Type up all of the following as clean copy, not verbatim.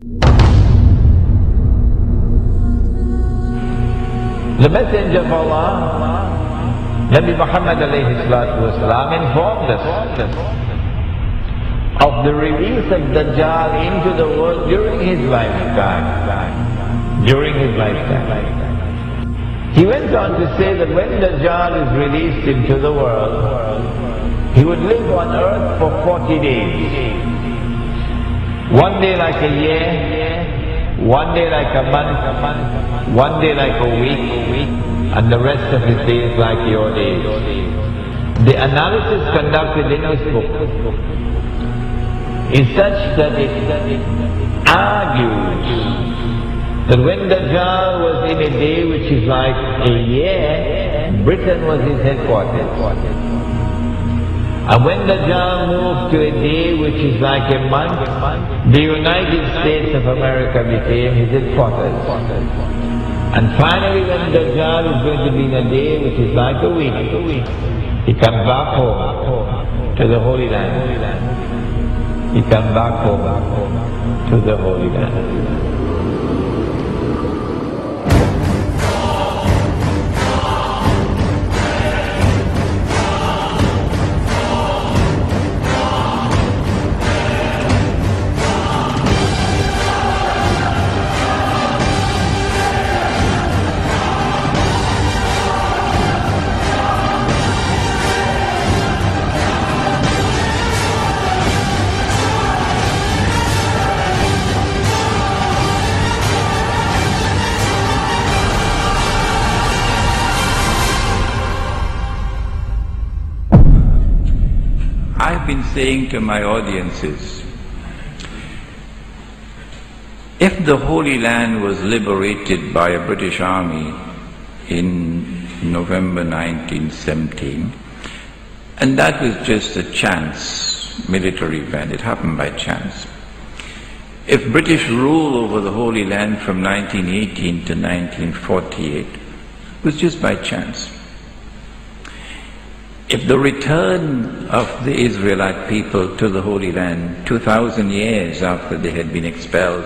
The Messenger of Allah, Nabi Muhammad alayhi salatu wasalam, informed us of the release of Dajjal into the world during his lifetime. He went on to say that when Dajjal is released into the world, he would live on earth for 40 days. One day like a year, one day like a month, one day like a week, and the rest of his days like your days. The analysis conducted in his book is such that it argues that when Dajjal was in a day which is like a year, Britain was his headquarters. And when Dajjal moved to a day which is like a month, the United States of America became his headquarters. And finally when Dajjal is going to be in a day which is like a week, he comes back home to the Holy Land. He comes back home to the Holy Land. I've been saying to my audiences, if the Holy Land was liberated by a British army in November 1917, and that was just a chance military event, it happened by chance. If British rule over the Holy Land from 1918 to 1948 was just by chance, if the return of the Israelite people to the Holy Land 2,000 years after they had been expelled,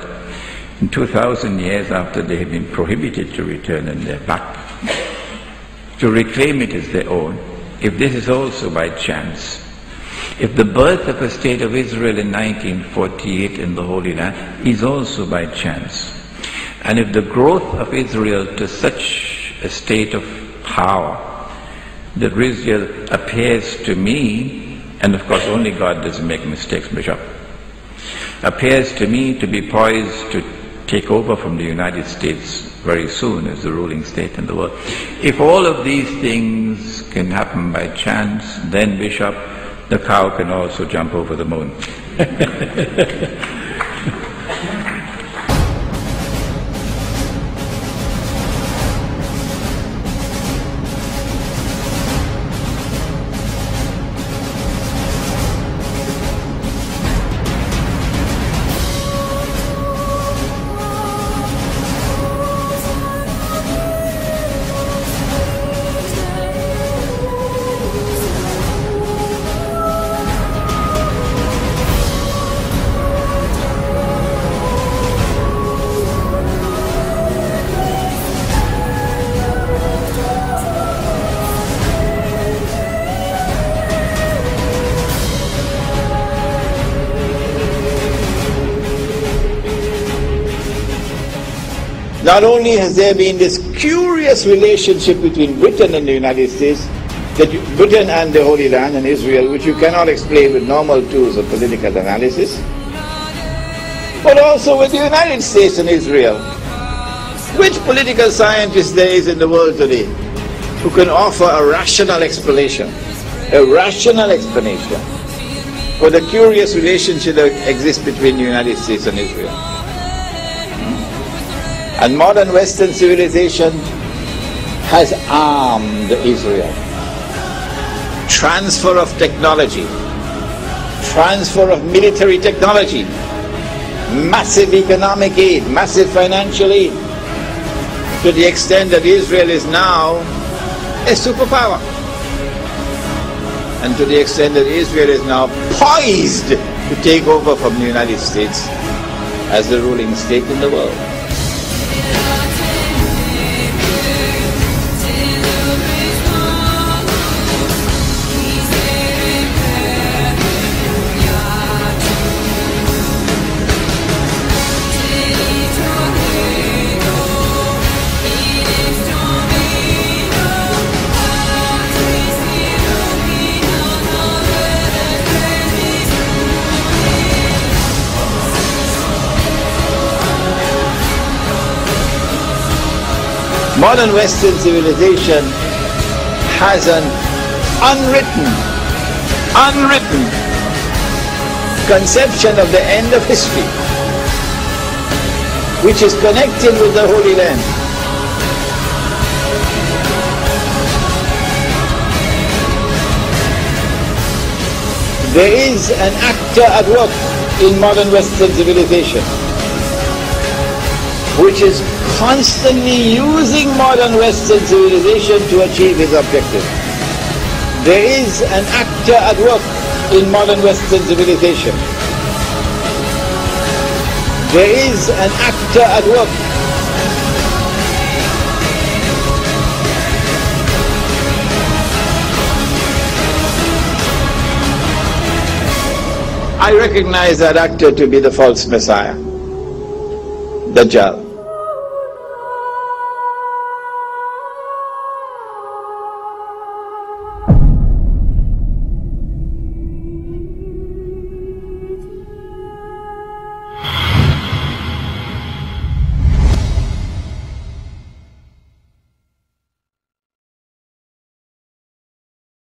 and 2,000 years after they had been prohibited to return and they're back, to reclaim it as their own, if this is also by chance, if the birth of a state of Israel in 1948 in the Holy Land is also by chance, and if the growth of Israel to such a state of power that Israel appears to me, and of course only God doesn't make mistakes, Bishop, appears to me to be poised to take over from the United States very soon as the ruling state in the world. If all of these things can happen by chance, then Bishop, the cow can also jump over the moon. Not only has there been this curious relationship between Britain and the United States, Britain and the Holy Land and Israel, which you cannot explain with normal tools of political analysis, but also with the United States and Israel. Which political scientist there is in the world today who can offer a rational explanation for the curious relationship that exists between the United States and Israel? And modern Western civilization has armed Israel. Transfer of technology, transfer of military technology, massive economic aid, massive financial aid, to the extent that Israel is now a superpower. And to the extent that Israel is now poised to take over from the United States as the ruling state in the world. Modern Western civilization has an unwritten conception of the end of history, which is connected with the Holy Land. There is an actor at work in modern Western civilization, which is constantly using modern Western civilization to achieve his objective. There is an actor at work in modern Western civilization. There is an actor at work. I recognize that actor to be the false Messiah, Dajjal.